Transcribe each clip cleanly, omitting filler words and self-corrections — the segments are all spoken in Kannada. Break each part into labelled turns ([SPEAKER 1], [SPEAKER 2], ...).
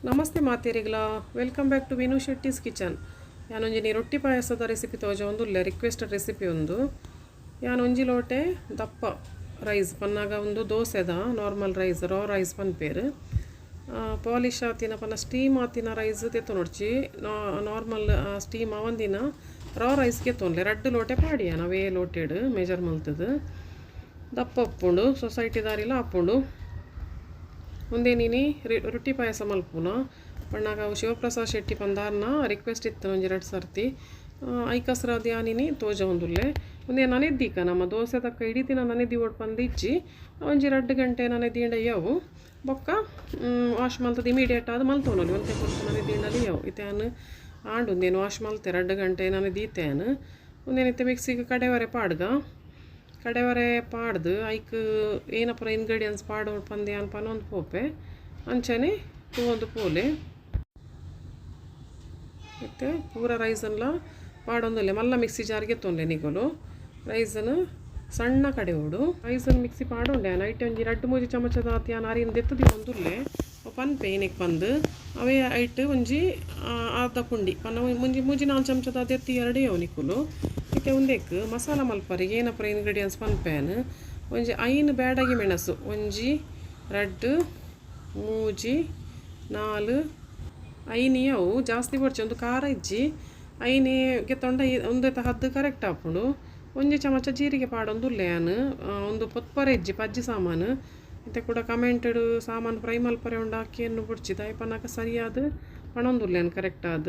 [SPEAKER 1] ನಮಸ್ತೆ ಮಾತೇರಿಗ್ಲ welcome back to Vinu Shetty's kitchen ಯಾನೊಂಜಿನಿ ರೊಟ್ಟಿ ಪಾಯಸದ ರೆಸಿಪಿ ತೋಜ ಒಂದುಲ್ಲೆ ರಿಕ್ವೆಸ್ಟೆಡ್ ರೆಸಿಪಿ ಒಂದು ಯಾನೊಂಜಿ ಲೋಟೆ ದಪ್ಪ ರೈಸ್ ಪನ್ನಾಗ ಒಂದು ದೋಸೆದ ನಾರ್ಮಲ್ ರೈಸ್ ರಾ ರೈಸ್ ಪನ್ಪೇರು ಪಾಲಿಶ್ ಆತಿನ ಪನ್ನ ಸ್ಟೀಮ್ ಆತಿನ ರೈಸ್ ತೆತ್ತು ನೋಡ್ಚಿ ನಾರ್ಮಲ್ ಸ್ಟೀಮ್ ಅವಂದಿನ ರಾ ರೈಸ್ಗೆ ತೊಂದ್ಲೆ 2 ಲೋಟೆ ಪಾಡಿಯ ನಾವೇ ಲೋಟೆಡ್ ಮೆಜರ್ ಮಲ್ತದು ದಪ್ಪ ಉಪ್ಪುಂಡು ಸೊಸೈಟಿ ದಾರಿಲ ಹಾಪುಂಡು ಮುಂದೆ ನೀನು ರೊಟ್ಟಿ ಪಾಯಸ ಮಲ್ಪುನ ಪಣ್ಣಾಗ ಶಿವಪ್ರಸಾದ್ ಶೆಟ್ಟಿ ಪಂದಾರ್ನ ರಿಕ್ವೆಸ್ಟ್ ಇತ್ತು ಒಂಜಿ 2 ಸರ್ತಿ ಐಕಸ್ರ ಧ್ಯಾನಿನಿ ತೋಜ ಒಂದುಲ್ಲೆ ಮುಂದೆ ನನೆದ್ದೀಕ ನಮ್ಮ ದೋಸೆ ತಕ್ಕ ಇಡೀ ದಿನ ನನೆದಿ ಒಟ್ಟು ಬಂದು ಇಚ್ಚಿ ಒಂಜಿ 2 ಗಂಟೆ ನನೆದಿಂಡಯ್ಯವು ಬೊಕ್ಕ ವಾಶ್ ಮಲ್ತದ ಇಮಿಡಿಯೇಟ್ ಆದ ಮಲ್ತವನಲ್ಲಿ ಒಂತೆ ಕೊಟ್ಟು ನನೆದಿಂಡಲ್ಲಿ ಯವು ಇತ್ತೇನು ಆಂಡೊಂದೇನು ವಾಶ್ ಮಲ್ತೆ 2 ಗಂಟೆ ನನೆದೀತೇನು ಮುಂದೇನಿತ್ತೆ ಮಿಕ್ಸಿಗೆ ಕಡೆವರೆ ಪಾಡ್ಗ ಕಡೆವರೆ ಪಾಡ್ದು ಐಕ್ ಏನಪ್ಪರ ಇಂಗ್ರೀಡಿಯೆಂಟ್ಸ್ ಪಾಡು ಪಂದೆ ಅನ್ಪನೊಂದು ಪೋಪೆ ಅಂಚನೆ ಒಂದು ಪೋಲೆ ಮತ್ತು ಪೂರ ರೈಸನ್ಲ ಪಾಡೊಂದುಲ್ಲೆ ಮಲ್ಲ ಮಿಕ್ಸಿ ಜಾರ್ಗೆ ತೊಂದೆ ನಿಗೋಲು ರೈಸನ್ನು ಸಣ್ಣ ಕಡೆ ಓಡು ರೈಸನ್ನು ಮಿಕ್ಸಿ ಪಾಡೊಂಡೆ ನೈಟ್ ಒಂಜಿ 2-3 ಚಮಚದ ಆತಿಯಾನ ಅರಿನ ದೆತ್ತದಿ ಒಂದುಲ್ಲೆ ಪನ್ಪೆ ಏನಕ್ಕೆ ಬಂದು ಅವೇ ಐಟ್ ಒಂಜಿ ಅರ್ಧ ಪುಂಡಿ ಪನ್ನ ಮುಂಜಿ 4 ಚಮಚದ ದೆತ್ತಿ 2 ಅವನಿಕುಲು ಇತ್ತೆ ಒಂದೇಕ್ ಮಸಾಲ ಮಲ್ಪರಿಗೆ ಏನಪ್ಪರ ಇಂಗ್ರೀಡಿಯೆಂಟ್ಸ್ ಪನ್ಪೇನು ಒಂಜಿ 5 ಬ್ಯಾಡಗಿ ಮೆಣಸು ಒಂಜಿ 2 3 4 5 ಅವು ಜಾಸ್ತಿ ಬರ್ಚಿ ಒಂದು ಖಾರ ಇಜ್ಜಿ 5 ತೊಂಡ ಒಂದೇ ಹದ್ದು ಕರೆಕ್ಟ್ ಹಾಕೊಂಡು ಒಂಜಿ ಚಮಚ ಜೀರಿಗೆ ಪಾಡೊಂದುಲ್ಲೆ ಒಂದು ಪೊತ್ಪರೆ ಇಜ್ಜಿ ಪಜ್ಜಿ ಸಾಮಾನು ಮತ್ತು ಕೂಡ ಕಮೆಂಟೆಡ್ ಸಾಮಾನು ಫ್ರೈ ಮಲ್ಪರೆ ಉಂಡು ಅಕ್ಕಿಯನ್ನು ಬುಡ್ಚಿದ ಪನ್ನಕ ಸರಿಯಾದ ಪಣೊಂದುಲ್ಲೇನು ಕರೆಕ್ಟ್ ಆದ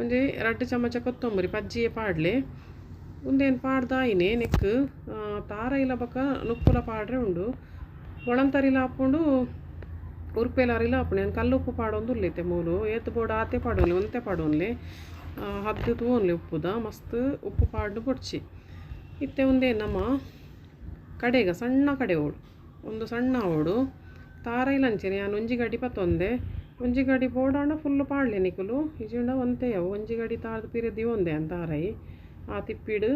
[SPEAKER 1] ಒಂಜಿ 2 ಚಮಚ ಕೊತ್ತಂಬರಿ ಪಜ್ಜಿಯೇ ಪಾಡ್ಲೆ ಒಂದೇನು ಪಾಡ್ದಾಯಿನೇ ನೆಕ್ ತಾರ ಇಲ್ಲ ಬಕ್ಕ ನುಪ್ಪುಲ ಪಾಡ್ರೆ ಉಂಡು ಒಳಂತರಿಲ ಹಾಕೊಂಡು ಉರ್ಪೆಲಾರಿಲ್ಲ ಹಾಪುಣೆ ನಾನು ಕಲ್ಲುಪ್ಪು ಪಾಡೊಂದುಲ್ಲೆತೆ ಮೂಲು ಏತು ಬೋಡ ಆತೆ ಪಾಡೋನ್ಲೆ ಒಂತೆ ಪಾಡೋನ್ಲೆ ಹದ್ದು ತೂನ್ಲೆ ಉಪ್ಪುದ ಮಸ್ತ್ ಉಪ್ಪು ಪಾಡು ಬುಡ್ಚಿ ಇತ್ತೆ ಒಂದೇ ನಮ್ಮ ಕಡೆಗ ಸಣ್ಣ ಕಡೆ ಓಡು ಒಂದು ಸಣ್ಣ ಓಡು ತಾರ ಇಲ್ಲ ಅಂಚೆನೆ ನಾನು ಒಂಜಿ ಗಡಿ ಪತ್ತೊಂದೆ ಒಂಜಿ ಗಡಿ ಬೋಡಾಂಡ ಫುಲ್ಲು ಪಾಡ್ಲೆ ನಿಕುಲು ಇಜಿಂಡ ಒಂತೆಯವು ಒಂಜಿ ಗಡಿ ತಾರ್ದು ಪಿರೆ ದಿವೊಂದೆ ಅಂತ ತಾರೈ ಆ ತಿಪ್ಪಿಡು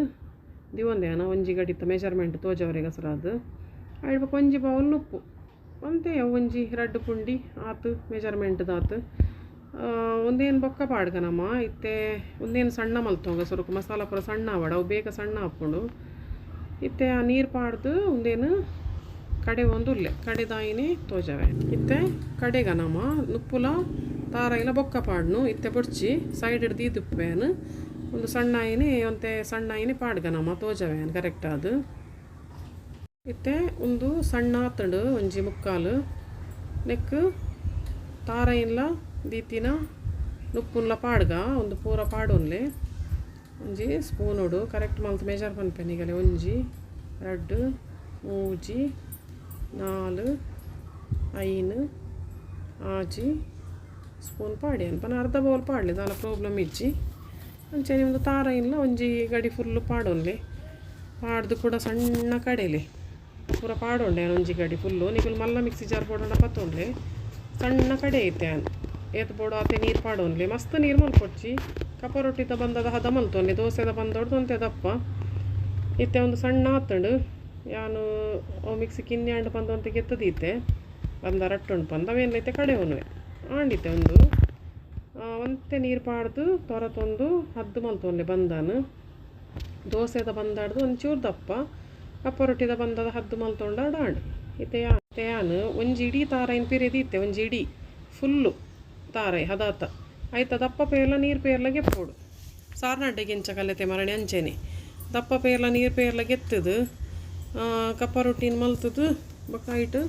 [SPEAKER 1] ದಿವೊಂದೆ ಒಂಜಿ ಗಡಿತ ಮೆಜರ್ಮೆಂಟ್ ತೋಜವ್ರಿಗೆ ಹಸ್ರಾದು ಆಯ್ಬೇಕು ಒಂಜಿ ಬೌಲ್ ಉಪ್ಪು ಒಂತೆ ಒಂಜಿ 2 ಪುಂಡಿ ಆತು ಮೆಜರ್ಮೆಂಟ್ದು ಆತು ಒಂದೇನು ಬೊಕ್ಕ ಪಾಡ್ಗನಮ್ಮ ಇತ್ತೆ ಒಂದೇನು ಸಣ್ಣ ಮಲ್ತವಂಗ ಸ್ವಲ್ಪ ಮಸಾಲ ಪೂರ ಸಣ್ಣ ಆವಡ ಅವು ಬೇಗ ಸಣ್ಣ ಹಾಕ್ಕೊಂಡು ಇತ್ತೆ ಆ ನೀರು ಪಾಡ್ದು ಒಂದೇನು ಕಡೆ ಒಂದುಲ್ಲೆ ಕಡೆದಾಯಿನಿ ತೋಜವೆ ಇತ್ತೆ ಕಡೆಗನಮ್ಮ ನುಪ್ಪುಲ ತಾರ ಇಲ್ಲ ಬೊಕ್ಕ ಪಾಡ್ನು ಇತ್ತೆ ಬುಡ್ಚಿ ಸೈಡ್ ಹಿಡ್ದು ಇದುಪ್ಪೇನು ಒಂದು ಸಣ್ಣ ಆಯಿನಿ ಒಂತೆ ಸಣ್ಣ ಆಯಿನಿ ಪಾಡ್ಗನಮ್ಮ ತೋಜವೇನು ಕರೆಕ್ಟ್ ಅದು ಇತ್ತೆ ಒಂದು ಸಣ್ಣ ಆತಂಡು ಒಂಜಿ ಮುಕ್ಕಾಲು ನೆಕ್ ತಾರ ಇಲ್ಲ ದೀತಿನ ನುಪ್ಪುನ್ಲ ಪಾಡ್ಗ ಒಂದು ಪೂರ ಪಾಡೋನ್ಲೆ ಒಂಜಿ ಸ್ಪೂನೋಡು ಕರೆಕ್ಟ್ ಮಲ್ತು ಮೆಜರ್ ಪನ್ಪೆನಿಗಲೆ ಒಂಜಿ 2 3 4 5 6 ಸ್ಪೂನ್ ಪಾಡಿ ಅನ್ಪನ ಅರ್ಧ ಬೌಲ್ ಪಾಡ್ಲಿ ದಾಲ ಪ್ರಾಬ್ಲಮ್ ಇಜ್ಜಿ ಅಂಚೆ ಒಂದು ತಾರ ಇಲ್ಲ ಒಂಜಿ ಗಡಿ ಫುಲ್ಲು ಪಾಡೋನ್ಲೆ ಪಾಡ್ದು ಕೂಡ ಸಣ್ಣ ಕಡೆಲೆ ಪೂರ ಪಾಡೋಂಡೆ ಒಂಜಿ ಗಡಿ ಫುಲ್ಲು ನಿಗುಲು ಮಲ್ಲ ಮಿಕ್ಸಿ ಜಾರ್ ಬೋಡೋಣ ಪತ್ತೊಂಡ್ಲೆ ಸಣ್ಣ ಕಡೆ ಐತೆ ಏತ್ ಬೋಡು ಆತೆ ನೀರು ಪಾಡೋನ್ಲೆ ಮಸ್ತ್ ನೀರು ಮಲ್ಪೊಡ್ಚಿ ಕಪ ರೊಟ್ಟಿದ ಬಂದದ ಹದ ಮಲ್ತೊಂಡೆ ದೋಸೆದ ಬಂದೋಡ್ದು ಒಂತೆ ದಪ್ಪ ಇತ್ತೆ ಒಂದು ಸಣ್ಣ ಆತಂಡು ಯಾನು ಮಿಕ್ಸಿ ಕಿನ್ಯಾಂಡು ಬಂದಂತೆ ಗೆತ್ತದೀತೆ ಬಂದ ರಟ್ಟುಂಡು ಬಂದ ಅವೇನೈತೆ ಕಡೆ ಒನ್ವೆ ಆಂಡಿತೆ ಒಂದು ಒಂತೆ ನೀರು ಪಾಡ್ದು ತೊರತೊಂದು ಹದ್ದು ಮಲ್ತೊಂಡೆ ಬಂದಾನು ದೋಸೆದ ಬಂದಾಡ್ದು ಒಂಚೂರು ದಪ್ಪ ಕಪ್ಪ ರೊಟ್ಟಿದ ಬಂದದ ಹದ್ದು ಮಲ್ತೊಂಡ ಆಡು ಇತ್ತೆ ಯಾನು ಒಂಜಿ ಇಡೀ ತಾರೈನ ಪಿರೆದೀತೆ ಒಂಜಿ ಇಡೀ ಫುಲ್ಲು ತಾರೈ ಹದಾತ ಆಯ್ತ ದಪ್ಪ ಪೇರ್ಲ ನೀರು ಪೇರ್ಲ ಗೆಪ್ಪೋಡು ಸಾರ್ನಡ್ಡೆ ಗೆಂಚ ಕಲೆತೆ ಮರಣೆ ಅಂಚೆನೆ ದಪ್ಪ ಪೇರ್ಲ ನೀರು ಪೇರ್ಲ ಗೆತ್ತದು ಕಪ್ಪ ರೊಟ್ಟಿನ ಮಲ್ತದು ಬಕಾಯಿಟ್ಟು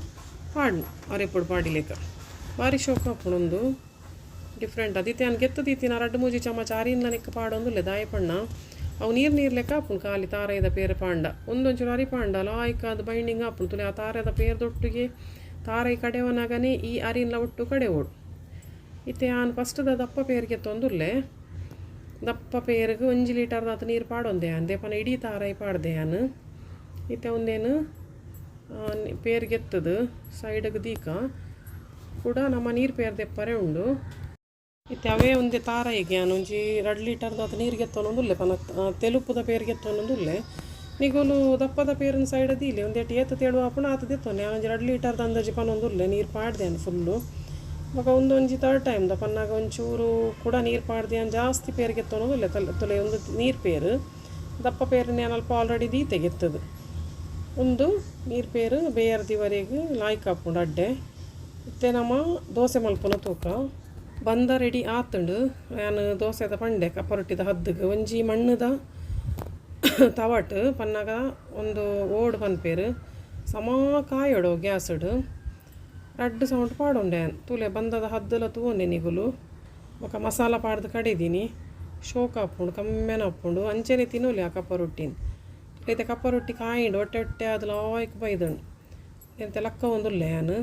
[SPEAKER 1] ಪಾಡ್ನು ಅರೆಪೊಡು ಪಾಡಿಲೇಕ ಭಾರಿ ಶೋಕ ಹಾಪುಣೊಂದು ಡಿಫ್ರೆಂಟ್ ಅದಿತ್ತೆ ನಾನು ಗೆತ್ತದೀತಿ ನಾ 2-3 ಚಮಚ ಅರಿನ ನೆಕ್ಕ ಪಾಡೊಂದುಲ್ಲೆ ದಾಯಪಣ್ಣ ಅವು ನೀರು ಲೆಕ್ಕ ಹಾಪುಣು ಖಾಲಿ ತಾರೈದ ಪೇರು ಪಾಂಡ ಒಂದೊಂಚೂರು ಅರಿ ಪಾಂಡ ಲಾಯ್ಕಾದ ಬೈಂಡಿಂಗ್ ಹಾಪುಣು ತುಲೆ ಆ ತಾರದ ಪೇರ್ದೊಟ್ಟಿಗೆ ತಾರೈ ಕಡೆವನಾಗನೇ ಈ ಅರಿನ ಒಟ್ಟು ಕಡೆ ಓಡು ಇತ್ತೆ ಆನ್ ಫಸ್ಟ್ದ ದಪ್ಪ ಪೇರಿಗೆ ತೊಂದುಲ್ಲೆ ದಪ್ಪ ಪೇರಿಗೆ 1 ಲೀಟರ್ದ ಅದು ನೀರು ಪಾಡೊಂದೆ ದೇಪನ ಇಡೀ ತಾರೈ ಪಾಡ್ದೆ ನಾನು ಇತ್ತೆ ಒಂದೇನು ಪೇರ್ಗೆತ್ತದು ಸೈಡ್ಗೆ ದೀಕ ಕೂಡ ನಮ್ಮ ನೀರು ಪೇರ್ ದೆಪ್ಪರೆ ಉಂಡು ಇತ್ತೆ ಅವೇ ಒಂದೇ ತಾರೈಗೆ ನಾನು ಒಂಜಿ 2 ಲೀಟರ್ದ ಅದು ನೀರು ಗೆತ್ತೊಂದುಲ್ಲೆ ಪನ ತೆಲುಪುದ ಪೇರು ಗೆತ್ತೊಂದುಲ್ಲೆ ನಿಗೋಲು ದಪ್ಪದ ಪೇರಿನ ಸೈಡ್ ದೀಲಿ ಒಂದೇಟು ಏತು ತೇಳು ಹಾಪುಣ ಆತದೆ ತೊನೆ ಒಂಜಿ 2 ಲೀಟರ್ದ ಅಂದಾಜಿ ಪನೊಂದುಲ್ಲೆ ನೀರು ಪಾಡ್ದೆ ಫುಲ್ಲು ಇವಾಗ ಒಂದೊಂಜಿ ತರ್ಡ್ ಟೈಮ್ ಪನ್ನಾಗ ಒಂಚೂರು ಕೂಡ ನೀರು ಪಾಡ್ದು ಏನು ಜಾಸ್ತಿ ಪೇರಿಗೆ ತೊನೋದಿಲ್ಲ ತೊಲೆ ಒಂದು ನೀರು ಪೇರು ದಪ್ಪ ಪೇರು ನಾನು ಅಲ್ಪ ಆಲ್ರೆಡಿ ದೀತೆಗೆತ್ತದು ಒಂದು ನೀರು ಪೇರು ಬೇಯರ್ದಿವರೆಗೆ ಲಾಯ್ಕ್ ಹಾಕೊಂಡು ಅಡ್ಡೆ ಮತ್ತೆ ನಮ್ಮ ದೋಸೆ ಮಲ್ಪನ ತೂಕ ಬಂದ ರೆಡಿ ಆತಂಡು ನಾನು ದೋಸೆದ ಪಂಡೆ ಕಪ್ಪ ರೊಟ್ಟಿದ ಹದ್ದಿಗೆ ಒಂಜಿ ಮಣ್ಣದ ತವಟ್ ಪನ್ನಾಗ ಒಂದು ಓಡ್ ಪನ್ಪೇರು ಸಮ ಕಾಯೋಡು ಗ್ಯಾಸಡು ರಡ್ಡು ಸೌಂಡ್ ಪಾಡೊಂಡೆ ತೂಲೆ ಬಂದದ ಹದ್ದಲ ತೂಂಡೆ ನಿಗುಲು ಬೊಕ ಮಸಾಲ ಪಾಡ್ದು ಕಡಿದೀನಿ ಶೋಕ ಹಾಕ್ಕೊಂಡು ಕಮ್ಮೆನ ಹಾಕ್ಕೊಂಡು ಅಂಚೆನೆ ತಿನ್ನೋಲಿ ಆ ಕಪ್ಪ ರೊಟ್ಟಿನ ಐತೆ ಕಪ್ಪ ರೊಟ್ಟಿ ಕಾಯಿಂಡು ಹೊಟ್ಟೆ ಹೊಟ್ಟೆ ಅದು ಲಾಯ್ಕ್ ಬೈದಣ್ಣು ಎಂತ ಲಕ್ಕ ಒಂದುಲ್ಲೆ ನಾನು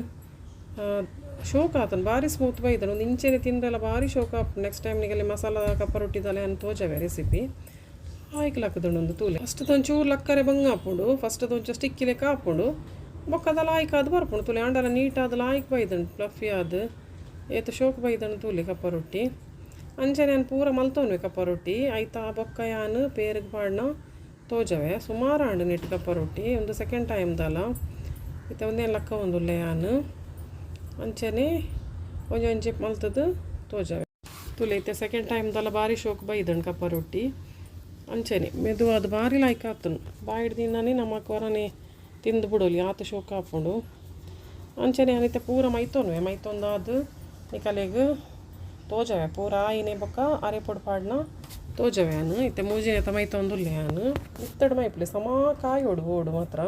[SPEAKER 1] ಶೋಕ ಆತನು ಭಾರಿ ಸ್ಮೂತ್ ಬೈದನು ಒಂದು ಇಂಚೆನೆ ತಿಂದೆಲ್ಲ ಭಾರಿ ಶೋಕ ಹಾಕ್ಕೊಂಡು ನೆಕ್ಸ್ಟ್ ಟೈಮ್ ನಿಗಲ್ಲಿ ಮಸಾಲ ಕಪ್ಪ ರೊಟ್ಟಿದಲ್ಲ ಅಂತ ತೋಜವೆ ರೆಸಿಪಿ ಆಯ್ಕೆ ಲಕ್ಕದಣ್ಣು ಒಂದು ತೂಲೆ ಫಸ್ಟ್ದೊಂಚೂರು ಲಕ್ಕರೆ ಬಂಗ ಹಾಕ್ಕೊಂಡು ಫಸ್ಟ್ದೊಂಚೂರು ಸ್ಟಿಕ್ಕಿ ಲೆಕ್ಕ ಹಾಕ್ಕೊಂಡು ಬೊಕ್ಕದಲ್ಲ ಆಯ್ಕೆ ಅದು ಬರ್ಕೊಂಡು ತುಲೆ ಅಂಡಲ್ಲ ನೀಟಾದ ಲಾಯ್ಕ್ ಬೈದಣ್ಣು ಫ್ಲಫಿ ಅದು ಏತು ಶೋಕ ಬೈದಣ್ಣು ತೂಲೆ ಕಪ್ಪ ರೊಟ್ಟಿ ಅಂಚೆ ನಾನು ಪೂರ ಮಲ್ತವನ್ವೆ ಕಪ್ಪ ರೊಟ್ಟಿ ಆಯ್ತಾ ಬೊಕ್ಕ ಯಾನು ಪೇರಿಗೆ ಪಾಡ್ನ ತೋಜವೆ ಸುಮಾರು ಅಂಡು ನೆಟ್ಟು ಕಪ್ಪ ರೊಟ್ಟಿ ಒಂದು ಸೆಕೆಂಡ್ ಟೈಮ್ದಲ್ಲ ಇತ್ತೆ ಒಂದೇನು ಲಕ್ಕ ಒಂದುಲ್ಲೆ ಯಾನು ಅಂಚನೆ ಒಂಜಿ ಮಲ್ತದ್ದು ತೋಜವೆ ತುಲೆ ಐತೆ ಸೆಕೆಂಡ್ ಟೈಮ್ದಲ್ಲ ಭಾರಿ ಶೋಕ್ ಬೈದಣ್ಣು ಕಪ್ಪ ರೊಟ್ಟಿ ಅಂಚನೆ ಮೆದು ಅದು ಭಾರಿ ಲಾಯ್ಕ್ ಆತನು ಬಾಯಿಡ್ದಿಂದಾನೆ ನಮ್ಮ ಕೊರನೆ ತಿಂದು ಬಿಡೋಲಿ ಆತ ಶೋಕ ಹಾಕ್ಕೊಂಡು ಅಂಚನೆ ಅನಿತೆ ಪೂರ ಮೈತೊಂದಾದು ನಿಕಲೆಗೆ ತೋಜವೆ ಪೂರ ಆಯಿನೆ ಬೊಕ್ಕ ಅರೆ ಪೊಡು ಪಾಡ್ನ ತೋಜವೆ ಅನು ಇತ್ತೆ ಮೂಜಿನೆ ಮೈತೊಂದುಲ್ಲೆ ಅನು ಇತ್ತಡು ಮೈಪ್ಲೆ ಸಮ ಕಾಯೋಡು ಓಡು ಮಾತ್ರ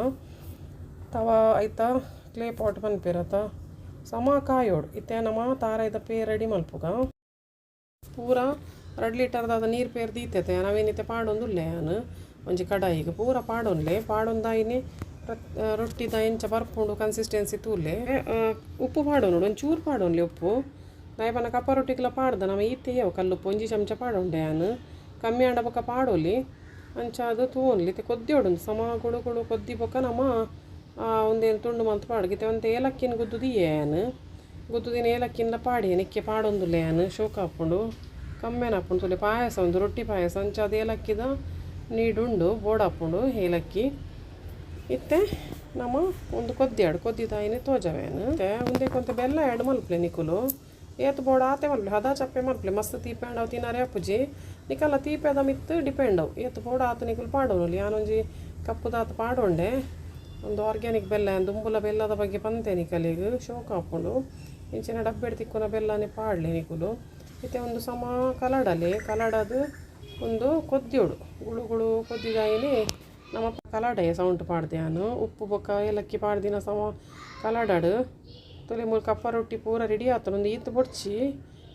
[SPEAKER 1] ತವ ಐತ ಕ್ಲೇ ಪಾಟ್ ಪನ್ಪೇರತ ಸಮ ಕಾಯೋಡು ಇತ್ತೆ ನಮ್ಮ ತಾರೈದ ಪೇ ರೆಡಿ ಮಲ್ಪುಗ ಪೂರ 2 ಲೀಟರ್ದಾದ ನೀರು ಪೇರ್ ದೀತೈತೆ ನಾವೇನಿತ್ತೆ ಪಾಡೊಂದುಲ್ಲೆ ನಾನು ಒಂಜಿ ಕಡಾಯಿಗೆ ಪೂರ ಪಾಡೊನ್ಲೆ ಪಾಡೊಂದಾಯಿನಿ ರೊಟ್ಟಿದ ಎಂಚ ಬರ್ಪುಂಡು ಕನ್ಸಿಸ್ಟೆನ್ಸಿ ತೂಲೆ ಉಪ್ಪು ಪಾಡೋನು ಒಂಚೂರು ಪಾಡೋನ್ಲಿ ಉಪ್ಪು ನಾಯಪನ ಕಪ್ಪ ರೊಟ್ಟಿಗೆಲ್ಲ ಪಾಡ್ದ ನಮ್ಮ ಈತೆಯವು ಕಲ್ಲುಪ್ಪು ಒಂಜಿ ಚಮಚ ಪಾಡೊಂಡೆ ನಾನು ಕಮ್ಮಿ ಆಂಡ ಬೊಕ್ಕ ಪಾಡೋಲಿ ಅಂಚ ಅದು ತೂನ್ಲಿ ಕೊದ್ದಿಯೋಡು ಸಮ ಗುಳು ಕೊದ್ದಿ ಬೊಕ್ಕ ನಮ್ಮ ಒಂದೇನು ತುಂಡು ಮಲ್ತು ಪಾಡ್ಗಿತೆ ಒಂದು ಏಲಕ್ಕಿನ ಗುದ್ದುದಿಯೇ ನಾನು ಗುದ್ದುದಿನ ಏಲಕ್ಕಿನ ಪಾಡಿ ನಿಕ್ಕೆ ಪಾಡೊಂದುಲ್ಲೆ ನಾನು ಶೋಕ ಹಾಕ್ಕೊಂಡು ಕಮ್ಮೆನ ಹಾಕ್ಕೊಂಡು ತುಲೆ ಪಾಯಸ ಒಂದು ರೊಟ್ಟಿ ಪಾಯಸ ಅಂಚ ಅದು ಏಲಕ್ಕಿದ ನೀಡುಂಡು ಬೋರ್ಡ್ ಹಾಕ್ಕೊಂಡು ಏಲಕ್ಕಿ ಇತ್ತೆ ನಮ್ಮ ಒಂದು ಕೊದ್ದಿದಾಯಿನಿ ತೋಜವೇನು ಒಂದೇ ಕೊಂತ ಬೆಲ್ಲ ಎರಡು ಮಲ್ಪ್ಲೆ ನಿಕುಲು ಏತ್ ಬೋಡ ಆತೆ ಮಲ್ಪ್ಲೆ ಹದ ಚಪ್ಪೆ ಮಲ್ಪ್ಲೆ ಮಸ್ತ್ ತೀಪೆ ಅಂಡವು ತಿನ್ನಾರೆ ಅಪ್ಪುಜಿ ನಿಕಲ್ಲ ತೀಪೆದ ಮಿತ್ತು ಡಿಪೆಂಡವು ಏತ್ ಬೋಡ ಆತ ನಿಕುಲು ಪಾಡೋನಲ್ಲಿ ಯಾನೊಂಜಿ ಕಪ್ಪುದಾತ ಪಾಡೋಂಡೆ ಒಂದು ಆರ್ಗ್ಯಾನಿಕ್ ಬೆಲ್ಲ ದುಂಬುಲ ಬೆಲ್ಲದ ಬಗ್ಗೆ ಪಂತೆ ನಿಕಲಿಗೆ ಶೋಕ ಹಾಕ್ಕೊಂಡು ಇಂಚಿನ ಡಬ್ಬೆಡ್ ತಿಕ್ಕುನ ಬೆಲ್ಲನೇ ಪಾಡಲಿ ನಿಕುಲು ಇತ್ತೆ ಒಂದು ಸಮ ಕಲಡದು ಒಂದು ಕೊದ್ದಿಯೋಡು ಗುಳು ಕೊದ್ದಿದಾಯಿನಿ ನಮ್ಮ ಕಲಾಡೆ ಸೌಂಡ್ ಪಾಡ್ದೆ ನಾನು ಉಪ್ಪು ಬೊಕ್ಕ ಏಲಕ್ಕಿ ಪಾಡ್ದಿನ ಸಮ ಕಲಾಡಾಡು ತೊಲೆ ಮೂರು ಕಪ್ಪ ರೊಟ್ಟಿ ಪೂರ ರೆಡಿ ಆತನು ಒಂದು ಈತ್ ಬೊಡ್ಚಿ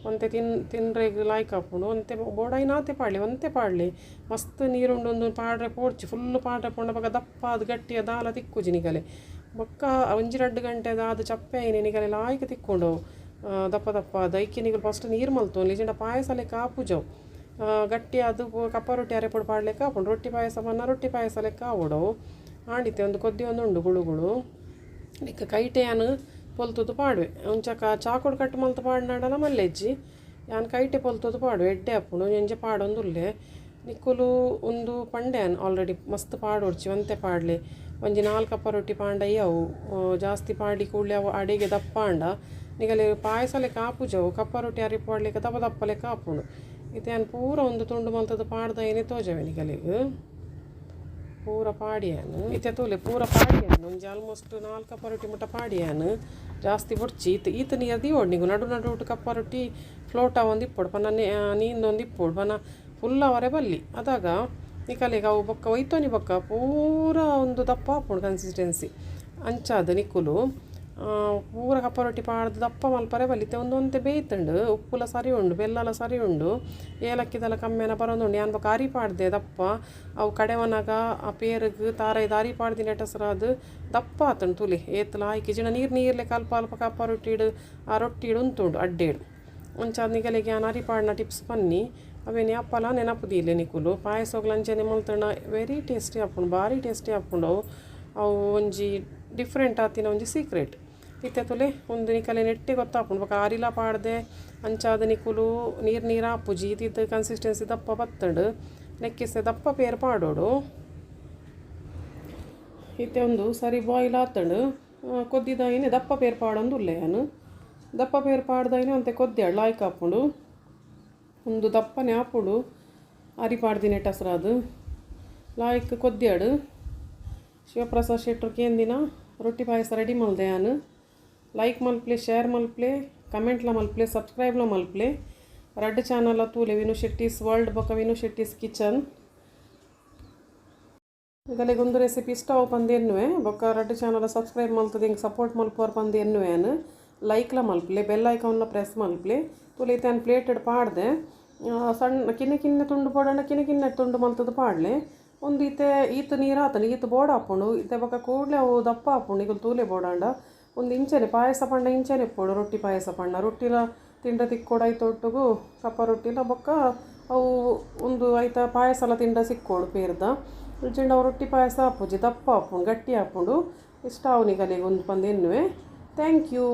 [SPEAKER 1] ಒಂತೆ ತಿನ್ರೆಗ್ ಲಾಯ್ಕ್ ಹಾಕೊಂಡು ಒಂತೆ ಬೋಡಾಯಿನಾತೆ ಪಾಡಲಿ ಒಂತೆ ಪಾಡಲಿ ಮಸ್ತ್ ನೀರುಂಡು ಒಂದು ಪಾಡ್ರೆ ಪೋಡ್ಚಿ ಫುಲ್ಲು ಪಾಡ್ರೆ ಪೊಂಡ ಬೊಕ್ಕ ದಪ್ಪ ಅದು ಗಟ್ಟಿ ದಾಲ ತಿಕ್ಕುಜಿ ನಿಗಲೆ ಬೊಕ್ಕ 1-2 ಗಂಟೆದ ಅದು ಚಪ್ಪೆ ಆಯ್ನೆ ನಿಗಲೆ ಲಾಯ್ಕ್ ತಿಕ್ಕೊಂಡು ದಪ್ಪ ದೈಕಿ ನಿಗಲು ಫಸ್ಟ್ ನೀರು ಮಲ್ತು ಲಿಜೆಂಡ ಪಾಯಸ ಲೆಕ್ಕ ಆಪುಜವು ಗಟ್ಟಿ ಅದು ಕಪ್ಪ ರೊಟ್ಟಿ ಅರೆಪೊಡು ಪಾಡ್ಲೆಕ್ಕ ಹಾಕೊಂಡು ರೊಟ್ಟಿ ಪಾಯಸ ಲೆಕ್ಕ ಆವೋಡವು ಆಡಿತೆ ಒಂದು ಕೊದ್ದಿ ಒಂದುಂಡು ಗುಳುಗುಳು ಲೆಕ್ಕ ಕೈಟೆಯಾನು ಪೊಲ್ತುದು ಪಾಡ್ವೆ ಒಂಚಕ ಚಾಕೋಡು ಕಟ್ಟು ಮಲ್ತು ಪಾಡ್ನಾಡಲ್ಲ ಮಲ್ಲೆಜ್ಜಿ ಯಾನು ಕೈಟೆ ಪೊಲ್ತುದು ಪಾಡ್ವೆ ಎಡ್ಡೆ ಹಾಕೊಂಡು ಎಂಜೆ ಪಾಡೊಂದುಲ್ಲೆ ನಿಕ್ಕುಲು ಒಂದು ಪಂಡ್ಯಾನ್ ಆಲ್ರೆಡಿ ಮಸ್ತ್ ಪಾಡೋಡ್ಚಿ ಒಂತೆ ಪಾಡ್ಲೆ ಒಂಜಿ 4 ಕಪ್ಪ ರೊಟ್ಟಿ ಪಾಂಡಯ್ಯ ಅವು ಜಾಸ್ತಿ ಪಾಡಿ ಕೂಡಲೇ ಅವು ಅಡಿಗೆ ದಪ್ಪ ಅಂಡ ನಿಗಲೆ ಪಾಯಸ ಲೆಕ್ಕ ಆಪುಜವು ಕಪ್ಪ ರೊಟ್ಟಿ ಅರಿಪು ಪಾಡ್ಲಿಕ್ಕೆ ದಪ್ಪ ಲೆಕ್ಕ ಆಪುಂಡು ಇತ್ತೇನು ಪೂರ ಒಂದು ತುಂಡು ಮಲ್ತದ ಪಾಡ್ದ ಏನೇ ತೋಜವೆ ನಿಗಲಿಗೆ ಪೂರ ಪಾಡಿಯಾನು ಇತ್ತೆ ತೋಲೆ ಪೂರ ಪಾಡಿಯಾನು ಒಂಜಿ ಆಲ್ಮೋಸ್ಟ್ 4 ಕಪ್ಪ ರೊಟ್ಟಿ ಮುಟ್ಟ ಪಾಡಿಯಾನು ಜಾಸ್ತಿ ಬೊಡ್ಚಿ ಈತ ನೀರು ದೀವೋಡು ನಿಗು ನಡು ಕಪ್ಪ ರೊಟ್ಟಿ ಫ್ಲೋಟ ಒಂದು ಇಪ್ಪೋಡು ಪನ ನೀಂದೊಂದು ಇಪ್ಪೋಡು ಪನ ಫುಲ್ ಅವರೇ ಬಲ್ಲಿ ಅದಾಗ ನಿಕಲಿಗೆ ಅವು ಬೊಕ್ಕ ಒಯ್ತೋನಿ ಬೊಕ್ಕ ಪೂರ ಒಂದು ದಪ್ಪ ಹಾಪುಂಡು ಕನ್ಸಿಸ್ಟೆನ್ಸಿ ಅಂಚಾದ ನಿಕ್ಕುಲು ಪೂರ ಕಪ್ಪ ರೊಟ್ಟಿ ಪಾಡ್ದು ದಪ್ಪ ಮಲ್ಪರೆ ಬಲ್ಲಿತ್ತೆ ಒಂದೊಂತೆ ಬೇಯ್ತಂಡು ಉಪ್ಪುಲ ಸರಿ ಉಂಡು ಬೆಲ್ಲಲ ಸರಿ ಉಂಡು ಏಲಕ್ಕಿದೆಲ್ಲ ಕಮ್ಮಿನ ಬರೋದುಂಡು ಯಾನ್ ಬೊಕ್ಕ ಅರಿ ಪಾಡ್ದೆ ದಪ್ಪ ಅವು ಕಡೆವನಾಗ ಆ ಪೇರಿಗೆ ತಾರೈದು ಅರಿ ಪಾಡ್ದಿನ ಎಟಸರಾದು ದಪ್ಪ ಆತಂಡು ತುಲಿ ಏತಲ ಆಯ್ಕೆ ಜಿನ ನೀರ್ಲೆ ಅಲ್ಪ ಕಪ್ಪ ರೊಟ್ಟಿಡು ಆ ರೊಟ್ಟಿಡು ಉಂತುಂಡು ಅಡ್ಡೇಡು ಅಂಚಾದ ನಿಗಲಿಗೆ ಯಾನ್ ಅರಿ ಪಾಡ್ನ ಟಿಪ್ಸ್ ಪನ್ನಿ ಅವೇನು ಅಪ್ಪಲ ನೆನಪುದಿಲ್ಲ ನಿಕುಲು ಪಾಯಸ ಹೋಗ್ಲಂಚನೆ ಮಲ್ತಣ್ಣ ವೆರಿ ಟೇಸ್ಟಿ ಹಾಪುಂಡು ಭಾರಿ ಟೇಸ್ಟಿ ಹಾಪುಂಡು ಅವು ಒಂಜಿ ಡಿಫ್ರೆಂಟ್ ಆತಿನ ಒಂಜಿ ಸೀಕ್ರೆಟ್ ಇತ್ತೆ ತುಲೆ ಒಂದು ನಿಕಲೆ ನೆಟ್ಟೆ ಗೊತ್ತಾಪುಂಡು ಬೊಕ ಆರಿಲ ಪಾಡ್ದೆ ಅಂಚಾದ ನಿಕುಲು ನೀರು ಹಾಪುಜಿ ಇತ್ತಿದ್ದು ಕನ್ಸಿಸ್ಟೆನ್ಸಿ ದಪ್ಪ ಬತ್ತಂಡು ನೆಕ್ಕಿಸೆ ದಪ್ಪ ಪೇರು ಪಾಡೋಡು ಇತ್ತೆ ಒಂದು ಸರಿ ಬಾಯ್ಲ್ ಆತಂಡು ಕೊದ್ದಿದ ಏನೇ ದಪ್ಪ ಪೇರು ಪಾಡೊಂದು ಉಲ್ಲೆ ನಾನು ದಪ್ಪ ಪೇರು ಪಾಡ್ದಾಯಿನ ಅಂತೆ ಕೊದ್ಯಾಡು ಲಾಯ್ಕ್ ಹಾಪುಂಡು ಒಂದು ದಪ್ಪನೆ ಹಾಪುಡು ಅರಿ ಪಾಡ್ದಿನ ಟಸ್ರಾದು ಲಾಯ್ಕ್ ಕೊದ್ಯಾಡು ಶಿವಪ್ರಸಾದ್ ಶೆಟ್ರು ಕೇಂದಿನ ರೊಟ್ಟಿ ಪಾಯಸ ರೆಡಿ ಮಲ್ದೆ ನಾನು ಲೈಕ್ ಮಲ್ಪ್ಲೆ ಶೇರ್ ಮಲ್ಪ್ಲೆ ಕಮೆಂಟ್ಲ ಮಲ್ಪ್ಲೆ ಸಬ್ಸ್ಕ್ರೈಬ್ಲ ಮಲ್ಪ್ಲೆ ರಡ್ಡ್ ಚಾನಲ್ ತೂಲೆ ವಿನು ಶೆಟ್ಟೀಸ್ ವರ್ಲ್ಡ್ ಬೊಕ ವಿನು ಶೆಟ್ಟೀಸ್ ಕಿಚನ್ ಗಲೆಗೊಂದು ರೆಸಿಪಿ ಇಷ್ಟ ಅವು ಪಂದು ಎನ್ನುವೆ ಬೊಕ್ಕ ರಡ್ಡ್ ಚಾನಲ್ ಸಬ್ಸ್ಕ್ರೈಬ್ ಮಲ್ತದೆ ಹಿಂಗೆ ಸಪೋರ್ಟ್ ಮಲ್ಪೋರ್ ಪಂದು ಎನ್ನುವೆನು ಲೈಕ್ಲ ಮಲ್ಪ್ಲೆ ಬೆಲ್ ಐಕಾನ್ನ ಪ್ರೆಸ್ ಮಲ್ಪ್ಲೆ ತೂಲೆ ಇತ್ತೆ ಪ್ಲೇಟೆಡ್ ಪಾಡ್ದೆ ಸಣ್ಣ ಕಿನ್ನ ತುಂಡು ಬೋಡಣ್ಣ ಕಿನ್ನ ತುಂಡು ಮಲ್ತದ್ದು ಪಾಡ್ಲೆ ಒಂದು ಈತ ನೀರು ಆತನ ಈತ ಬೋಡ ಹಾಪುಂಡು ಇತ್ತೆ ಬೊಕ್ಕ ಕೂಡಲೇ ಅವು ದಪ್ಪ ಹಾಪುಂಡು ಈಗ ತೂಲೆ ಬೋಡಾಂಡ ಒಂದು ಇಂಚನೆ ಪಾಯಸ ಪಂಡ ಇಂಚನೆ ಇಪ್ಪೋಡು ರೊಟ್ಟಿ ಪಾಯಸ ಪಂಡ ರೊಟ್ಟಿಲ ತಿಂಡ ತಿಕ್ಕೋಡು ಐತೊಟ್ಟಿಗೂ ಕಪ್ಪ ರೊಟ್ಟಿಲ ಬೊಕ್ಕ ಅವು ಒಂದು ಐತ ಪಾಯಸಲ ತಿಂಡ ಸಿಕ್ಕೋಡು ಪೇರ್ದ ರುಚಿಂಡ ಅವು ರೊಟ್ಟಿ ಪಾಯಸ ಹಾಪುಜಿ ದಪ್ಪ ಹಾಪುಂಡು ಗಟ್ಟಿ ಹಾಪುಂಡು ಇಷ್ಟ ಅವನಿಗಲಿಗೆ ಒಂದು ಪಂದು ಎನ್ನುವೆ ಥ್ಯಾಂಕ್ ಯು.